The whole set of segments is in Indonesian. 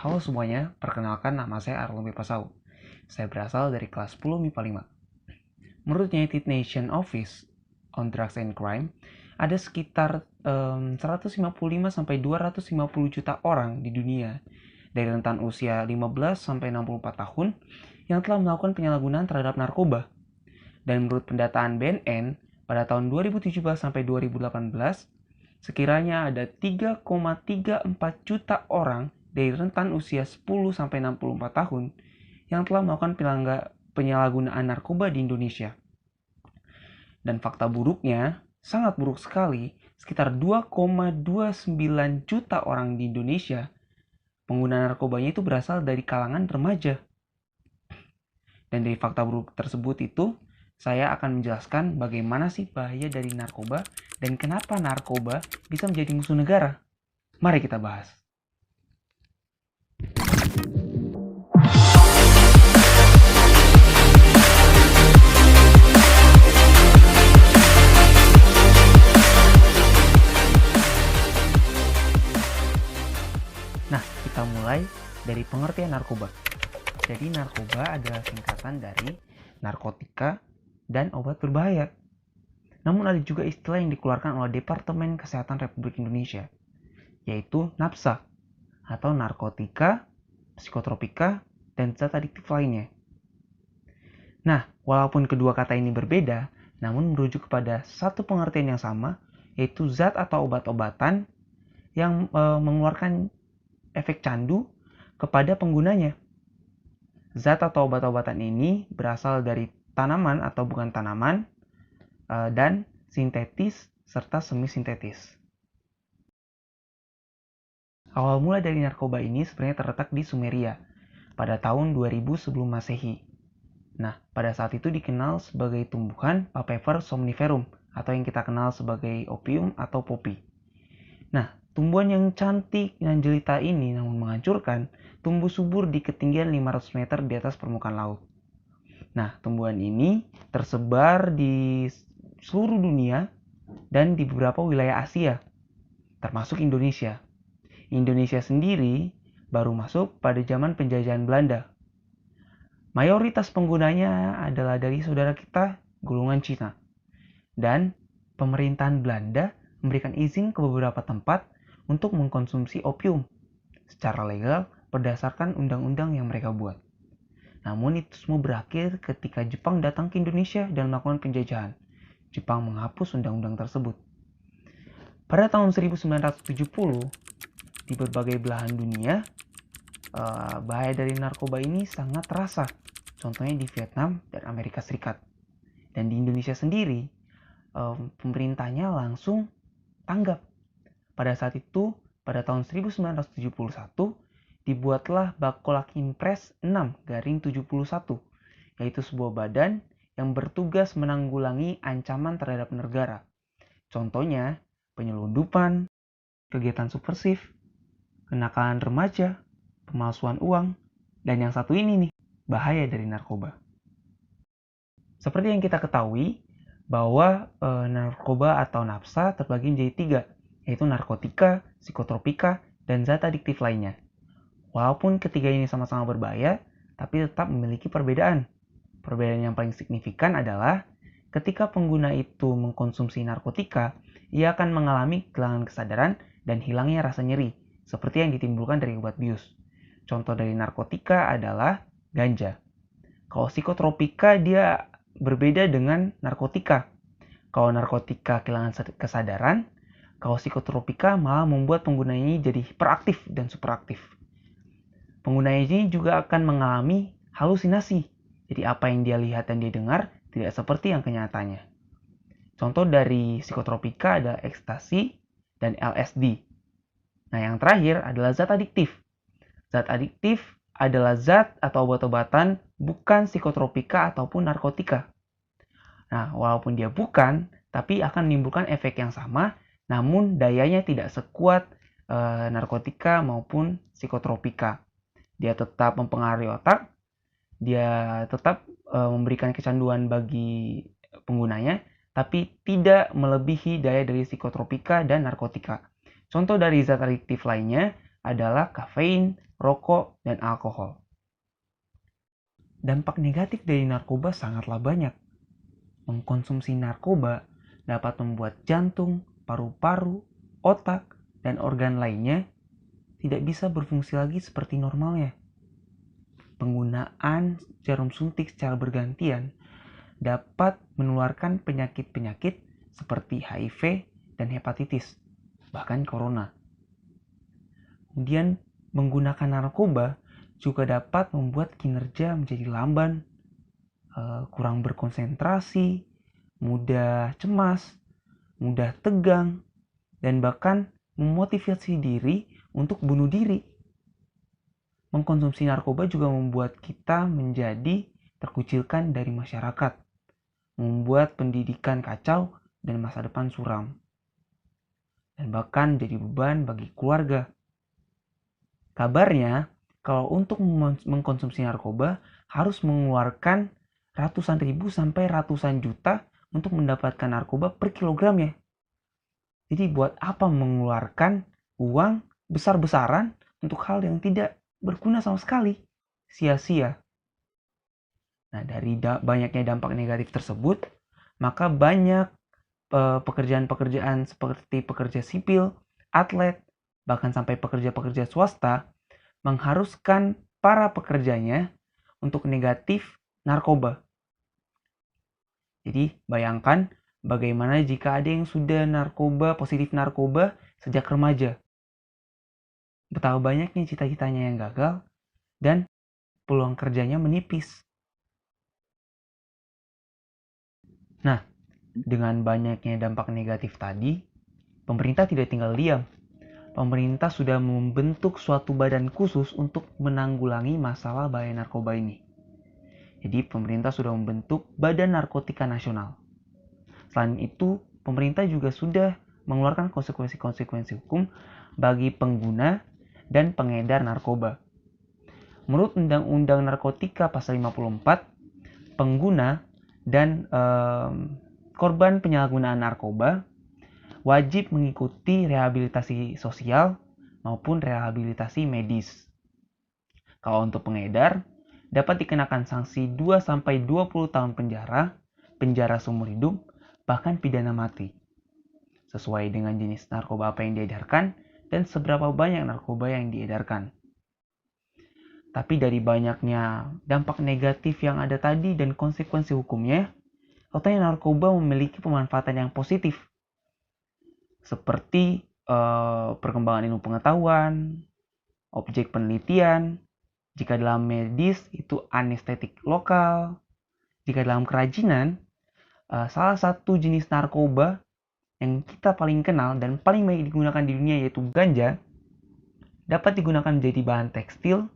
Halo semuanya, perkenalkan nama saya Arlombe Pasau. Saya berasal dari kelas 10 MIPA 5. Menurut United Nations Office on Drugs and Crime, ada sekitar 155 sampai 250 juta orang di dunia dari rentan usia 15 sampai 64 tahun yang telah melakukan penyalahgunaan terhadap narkoba. Dan menurut pendataan BNN, pada tahun 2017 sampai 2018, sekiranya ada 3,34 juta orang dari rentan usia 10 sampai 64 tahun yang telah melakukan penyalahgunaan narkoba di Indonesia. Dan fakta buruknya, sangat buruk sekali, sekitar 2,29 juta orang di Indonesia pengguna narkobanya itu berasal dari kalangan remaja. Dan dari fakta buruk tersebut itu, saya akan menjelaskan bagaimana sih bahaya dari narkoba dan kenapa narkoba bisa menjadi musuh negara. Mari kita bahas. Nah, kita mulai dari pengertian narkoba. Jadi narkoba adalah singkatan dari narkotika dan obat berbahaya. Namun ada juga istilah yang dikeluarkan oleh Departemen Kesehatan Republik Indonesia, yaitu NAPSA, atau narkotika, psikotropika, dan zat adiktif lainnya. Nah, walaupun kedua kata ini berbeda, namun merujuk kepada satu pengertian yang sama, yaitu zat atau obat-obatan yang mengeluarkan efek candu kepada penggunanya. Zat atau obat-obatan ini berasal dari tanaman atau bukan tanaman, dan sintetis serta semi-sintetis. Awal mula dari narkoba ini sebenarnya terletak di Sumeria pada tahun 2000 sebelum Masehi. Nah, pada saat itu dikenal sebagai tumbuhan Papaver somniferum atau yang kita kenal sebagai opium atau popi. Nah, tumbuhan yang cantik dan jelita ini namun menghancurkan tumbuh subur di ketinggian 500 meter di atas permukaan laut. Nah, tumbuhan ini tersebar di seluruh dunia dan di beberapa wilayah Asia, termasuk Indonesia. Indonesia sendiri baru masuk pada zaman penjajahan Belanda. Mayoritas penggunanya adalah dari saudara kita, golongan Cina. Dan pemerintahan Belanda memberikan izin ke beberapa tempat untuk mengkonsumsi opium secara legal berdasarkan undang-undang yang mereka buat. Namun itu semua berakhir ketika Jepang datang ke Indonesia dan melakukan penjajahan. Jepang menghapus undang-undang tersebut. Pada tahun 1970, di berbagai belahan dunia, bahaya dari narkoba ini sangat terasa. Contohnya di Vietnam dan Amerika Serikat. Dan di Indonesia sendiri, pemerintahnya langsung tanggap. Pada saat itu, pada tahun 1971, dibuatlah Bakolak Impres 6/71, yaitu sebuah badan yang bertugas menanggulangi ancaman terhadap negara. Contohnya, penyelundupan, kegiatan subversif, kenakalan remaja, pemalsuan uang, dan yang satu ini nih, bahaya dari narkoba. Seperti yang kita ketahui, bahwa narkoba atau NAPSA terbagi menjadi 3, yaitu narkotika, psikotropika, dan zat adiktif lainnya. Walaupun ketiga ini sama-sama berbahaya, tapi tetap memiliki perbedaan. Perbedaan yang paling signifikan adalah ketika pengguna itu mengkonsumsi narkotika, ia akan mengalami kehilangan kesadaran dan hilangnya rasa nyeri, seperti yang ditimbulkan dari obat bius. Contoh dari narkotika adalah ganja. Kalau psikotropika dia berbeda dengan narkotika. Kalau narkotika kehilangan kesadaran, kalau psikotropika malah membuat penggunanya jadi hiperaktif dan superaktif. Pengguna ini juga akan mengalami halusinasi. Jadi apa yang dia lihat dan dia dengar tidak seperti yang kenyataannya. Contoh dari psikotropika ada ekstasi dan LSD. Nah, yang terakhir adalah zat adiktif. Zat adiktif adalah zat atau obat-obatan bukan psikotropika ataupun narkotika. Nah, walaupun dia bukan, tapi akan menimbulkan efek yang sama, namun dayanya tidak sekuat narkotika maupun psikotropika. Dia tetap mempengaruhi otak, dia tetap memberikan kecanduan bagi penggunanya, tapi tidak melebihi daya dari psikotropika dan narkotika. Contoh dari zat adiktif lainnya adalah kafein, rokok, dan alkohol. Dampak negatif dari narkoba sangatlah banyak. Mengkonsumsi narkoba dapat membuat jantung, paru-paru, otak, dan organ lainnya tidak bisa berfungsi lagi seperti normalnya. Penggunaan jarum suntik secara bergantian dapat menularkan penyakit-penyakit seperti HIV dan hepatitis, bahkan corona. Kemudian, menggunakan narkoba juga dapat membuat kinerja menjadi lamban, kurang berkonsentrasi, mudah cemas, mudah tegang, dan bahkan memotivasi diri untuk bunuh diri. Mengkonsumsi narkoba juga membuat kita menjadi terkucilkan dari masyarakat, membuat pendidikan kacau dan masa depan suram, dan bahkan jadi beban bagi keluarga. Kabarnya, kalau untuk mengkonsumsi narkoba harus mengeluarkan ratusan ribu sampai ratusan juta untuk mendapatkan narkoba per kilogramnya. Jadi buat apa mengeluarkan uang besar-besaran untuk hal yang tidak berguna sama sekali? Sia-sia. Nah, dari banyaknya dampak negatif tersebut, maka banyak pekerjaan-pekerjaan seperti pekerja sipil, atlet, bahkan sampai pekerja-pekerja swasta mengharuskan para pekerjanya untuk negatif narkoba. Jadi bayangkan bagaimana jika ada yang sudah positif narkoba sejak remaja. Betapa banyaknya cita-citanya yang gagal dan peluang kerjanya menipis. Nah, dengan banyaknya dampak negatif tadi, pemerintah tidak tinggal diam. Pemerintah sudah membentuk suatu badan khusus untuk menanggulangi masalah bahaya narkoba ini. Jadi pemerintah sudah membentuk Badan Narkotika Nasional. Selain itu, pemerintah juga sudah mengeluarkan konsekuensi-konsekuensi hukum bagi pengguna dan pengedar narkoba. Menurut Undang-Undang Narkotika Pasal 54, pengguna dan korban penyalahgunaan narkoba wajib mengikuti rehabilitasi sosial maupun rehabilitasi medis. Kalau untuk pengedar, dapat dikenakan sanksi 2-20 tahun penjara, penjara seumur hidup, bahkan pidana mati. Sesuai dengan jenis narkoba apa yang diedarkan dan seberapa banyak narkoba yang diedarkan. Tapi dari banyaknya dampak negatif yang ada tadi dan konsekuensi hukumnya, katanya narkoba memiliki pemanfaatan yang positif. Seperti perkembangan ilmu pengetahuan, objek penelitian, jika dalam medis itu anestetik lokal, jika dalam kerajinan, salah satu jenis narkoba yang kita paling kenal dan paling banyak digunakan di dunia yaitu ganja, dapat digunakan menjadi bahan tekstil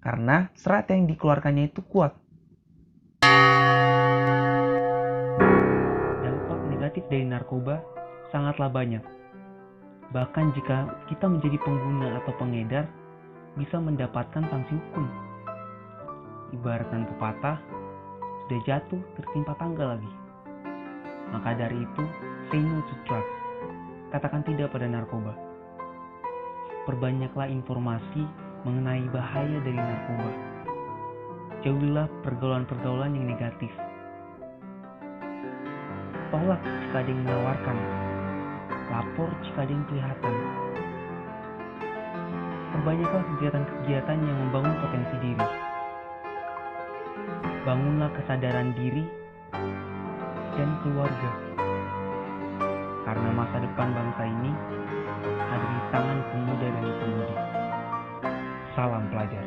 karena serat yang dikeluarkannya itu kuat. Dampak negatif dari narkoba sangatlah banyak. Bahkan jika kita menjadi pengguna atau pengedar, bisa mendapatkan sanksi hukum. Ibaratkan pepatah, sudah jatuh tertimpa tangga lagi. Maka dari itu, say no to drugs. Katakan tidak pada narkoba. Perbanyaklah informasi mengenai bahaya dari narkoba. Jauhilah pergaulan-pergaulan yang negatif. Tolak jika ada yang menawarkan. Lapor jika ada yang kelihatan. Perbanyaklah kegiatan-kegiatan yang membangun potensi diri. Bangunlah kesadaran diri dan keluarga. Karena masa depan bangsa ini ada di tangan pemuda dan pemudi. Salam pelajar.